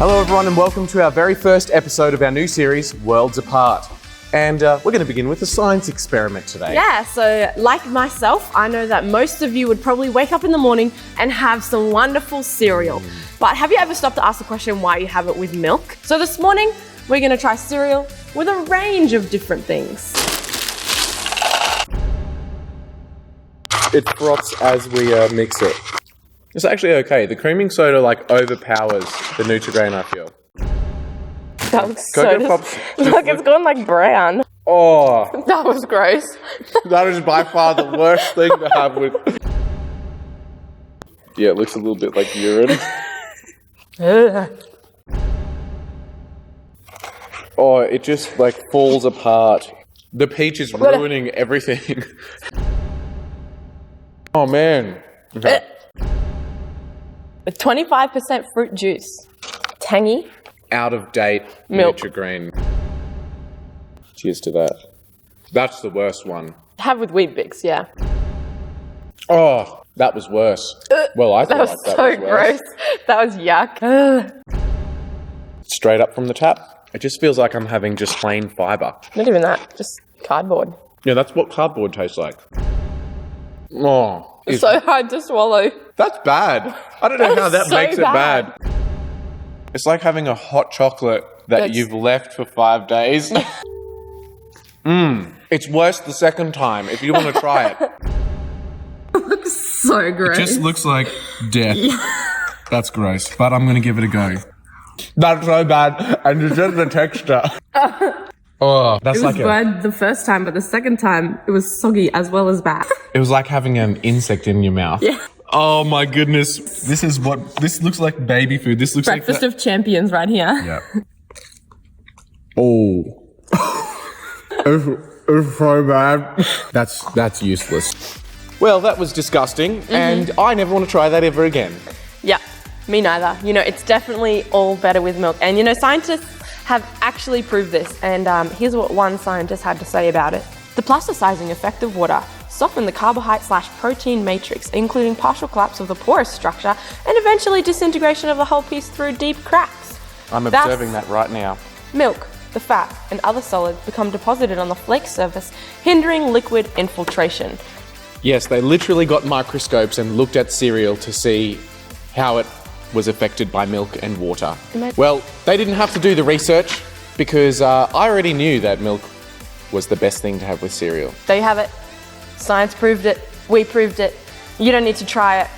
Hello everyone and welcome to our very first episode of our new series, Worlds Apart. And we're going to begin with a science experiment today. Yeah, so like myself, I know that most of you would probably wake up in the morning and have some wonderful cereal. But have you ever stopped to ask the question why you have it with milk? So this morning, we're going to try cereal with a range of different things. It froths as we mix it. It's actually okay. The creaming soda overpowers the Nutri-Grain, I feel. That was look, it's gone like brown. Oh. That was gross. That is by far the worst thing to have with... Yeah, it looks a little bit like urine. Oh, it just falls apart. The peach is ruining everything. Oh man. Okay. With 25% fruit juice. Tangy. Out of date milk. Nutri-Grain. Cheers to that. That's the worst one. Have with Weet-Bix, yeah. Oh, that was worse. Well, I thought that was so gross. That was yuck. Straight up from the tap. It just feels like I'm having just plain fibre. Not even that, just cardboard. Yeah, that's what cardboard tastes like. Oh. It's so hard to swallow. That's bad. I don't know how that so makes it bad. It's like having a hot chocolate that you've left for 5 days. It's worse the second time if you want to try it. It looks so gross. It just looks like death. That's gross, but I'm going to give it a go. That's so bad, and it's just the texture. Oh, that's it was bad the first time, but the second time it was soggy as well as bad. It was like having an insect in your mouth. Yeah. Oh my goodness. This looks like baby food. This looks Breakfast of champions right here. Yeah. Oh. It's so bad. That's useless. Well, that was disgusting, and I never want to try that ever again. Yeah, me neither. You know, it's definitely all better with milk. And you know, scientists have actually proved this, and here's what one scientist had to say about it. The plasticizing effect of water softened the carbohydrate/protein matrix, including partial collapse of the porous structure and eventually disintegration of the whole piece through deep cracks. I'm observing that right now. Milk, the fat, and other solids become deposited on the flake surface, hindering liquid infiltration. Yes, they literally got microscopes and looked at cereal to see how it was affected by milk and water. Well, they didn't have to do the research because I already knew that milk was the best thing to have with cereal. There you have it. Science proved it. We proved it. You don't need to try it,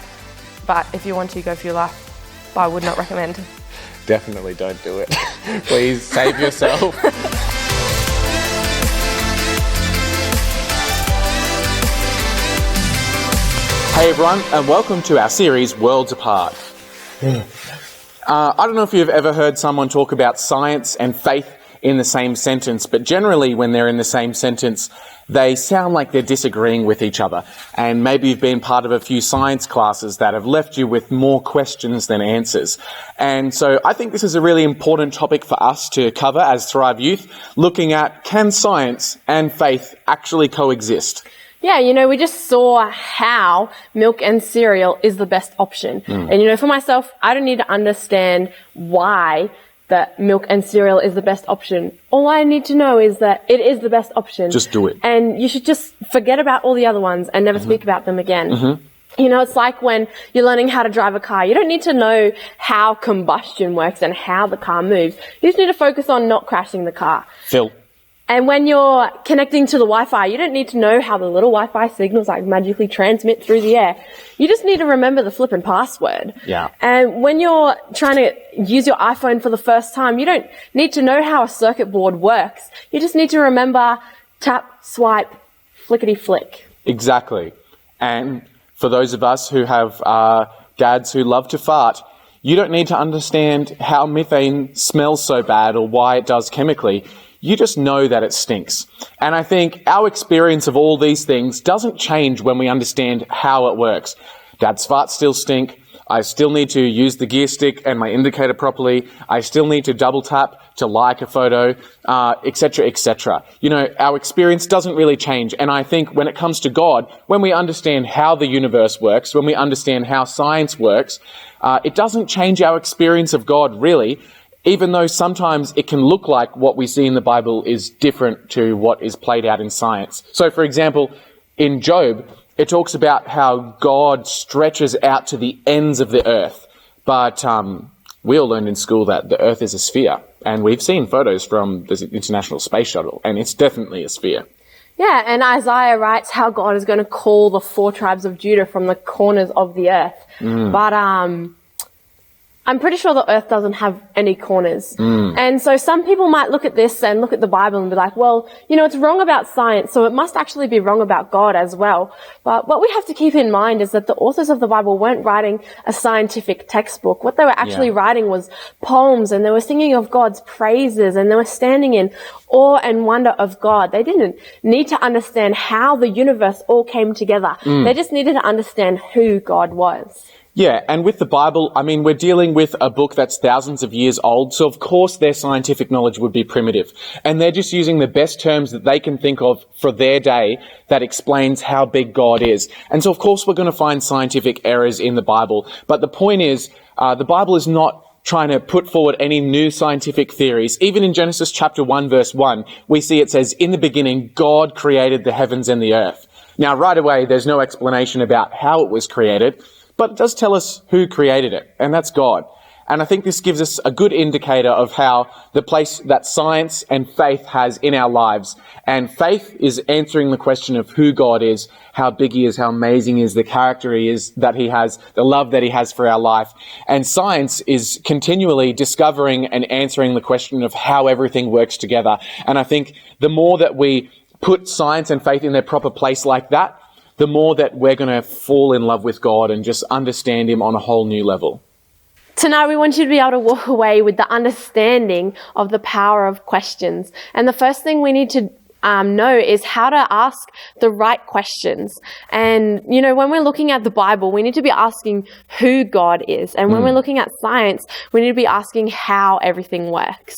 but if you want to, go for your life. But I would not recommend. Definitely don't do it. Please save yourself. Hey everyone, and welcome to our series, Worlds Apart. I don't know if you've ever heard someone talk about science and faith in the same sentence, but generally when they're in the same sentence, they sound like they're disagreeing with each other. And maybe you've been part of a few science classes that have left you with more questions than answers. And so I think this is a really important topic for us to cover as Thrive Youth, looking at can science and faith actually coexist? Yeah, you know, we just saw how milk and cereal is the best option. And you know, for myself, I don't need to understand why that milk and cereal is the best option. All I need to know is that it is the best option. Just do it. And you should just forget about all the other ones and never speak about them again. You know, it's like when you're learning how to drive a car. You don't need to know how combustion works and how the car moves. You just need to focus on not crashing the car. Phil. And when you're connecting to the Wi-Fi, you don't need to know how the little Wi-Fi signals magically transmit through the air. You just need to remember the flippin' password. Yeah. And when you're trying to use your iPhone for the first time, you don't need to know how a circuit board works. You just need to remember tap, swipe, flickety flick. Exactly. And for those of us who have dads who love to fart, you don't need to understand how methane smells so bad or why it does chemically. You just know that it stinks. And I think our experience of all these things doesn't change when we understand how it works. Dad's farts still stink. I still need to use the gear stick and my indicator properly. I still need to double tap to like a photo, etc., etc. Our experience doesn't really change. And I think when it comes to God, when we understand how the universe works, when we understand how science works, it doesn't change our experience of God, really, even though sometimes it can look like what we see in the Bible is different to what is played out in science. So, for example, in Job, it talks about how God stretches out to the ends of the earth. But we all learned in school that the earth is a sphere. And we've seen photos from the International Space Shuttle, and it's definitely a sphere. Yeah, and Isaiah writes how God is going to call the 4 tribes of Judah from the corners of the earth. But I'm pretty sure the earth doesn't have any corners. And so some people might look at this and look at the Bible and be like, well, it's wrong about science, so it must actually be wrong about God as well. But what we have to keep in mind is that the authors of the Bible weren't writing a scientific textbook. What they were actually writing was poems, and they were singing of God's praises, and they were standing in awe and wonder of God. They didn't need to understand how the universe all came together. They just needed to understand who God was. Yeah, and with the Bible, we're dealing with a book that's thousands of years old, so of course their scientific knowledge would be primitive. And they're just using the best terms that they can think of for their day that explains how big God is. And so of course we're going to find scientific errors in the Bible. But the point is, the Bible is not trying to put forward any new scientific theories. Even in Genesis chapter 1, verse 1, we see it says, "In the beginning, God created the heavens and the earth." Now, right away, there's no explanation about how it was created, but it does tell us who created it, and that's God. And I think this gives us a good indicator of how the place that science and faith has in our lives. And faith is answering the question of who God is, how big he is, how amazing he is, the character he is that he has, the love that he has for our life. And science is continually discovering and answering the question of how everything works together. And I think the more that we put science and faith in their proper place like that, the more that we're going to fall in love with God and just understand him on a whole new level. Tonight, we want you to be able to walk away with the understanding of the power of questions. And the first thing we need to know is how to ask the right questions. And, when we're looking at the Bible, we need to be asking who God is. And when we're looking at science, we need to be asking how everything works.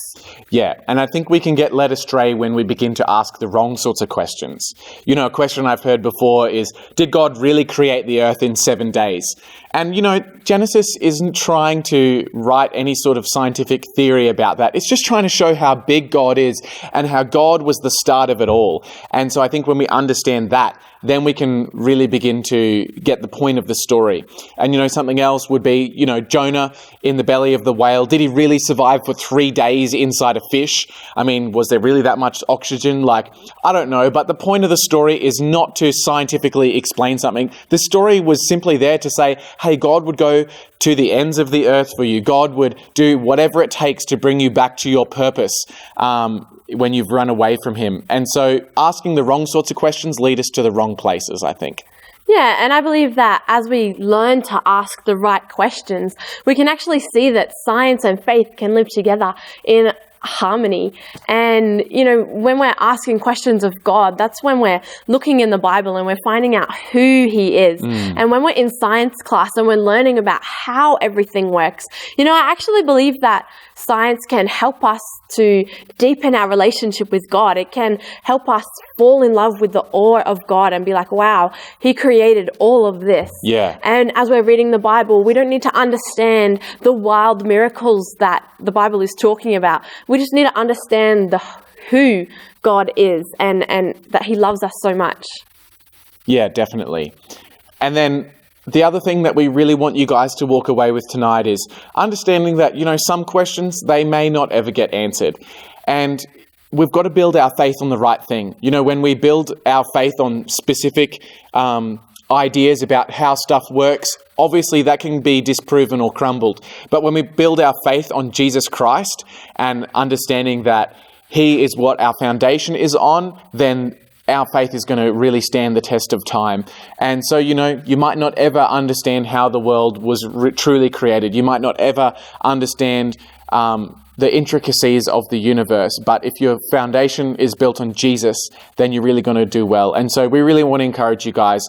Yeah, and I think we can get led astray when we begin to ask the wrong sorts of questions. A question I've heard before is, did God really create the earth in 7 days? And, Genesis isn't trying to write any sort of scientific theory about that. It's just trying to show how big God is and how God was the start of it all. And so I think when we understand that, then we can really begin to get the point of the story. And, something else would be, Jonah in the belly of the whale. Did he really survive for 3 days inside a fish? Was there really that much oxygen? I don't know. But the point of the story is not to scientifically explain something. The story was simply there to say, hey, God would go to the ends of the earth for you. God would do whatever it takes to bring you back to your purpose when you've run away from him. And so asking the wrong sorts of questions lead us to the wrong places, I think. Yeah, and I believe that as we learn to ask the right questions, we can actually see that science and faith can live together in harmony. And, when we're asking questions of God, that's when we're looking in the Bible and we're finding out who he is. And when we're in science class and we're learning about how everything works, I actually believe that science can help us to deepen our relationship with God. It can help us fall in love with the awe of God and be like, wow, he created all of this. Yeah. And as we're reading the Bible, we don't need to understand the wild miracles that the Bible is talking about. We just need to understand who God is and that he loves us so much. Yeah, definitely. And then the other thing that we really want you guys to walk away with tonight is understanding that, some questions, they may not ever get answered. And we've got to build our faith on the right thing. When we build our faith on specific ideas about how stuff works, obviously that can be disproven or crumbled. But when we build our faith on Jesus Christ and understanding that he is what our foundation is on, then our faith is going to really stand the test of time. And so, you might not ever understand how the world was truly created. You might not ever understand the intricacies of the universe. But if your foundation is built on Jesus, then you're really going to do well. And so we really want to encourage you guys,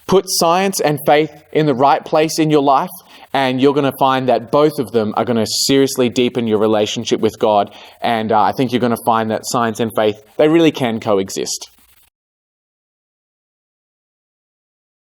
put science and faith in the right place in your life and you're going to find that both of them are going to seriously deepen your relationship with God. And I think you're going to find that science and faith, they really can coexist.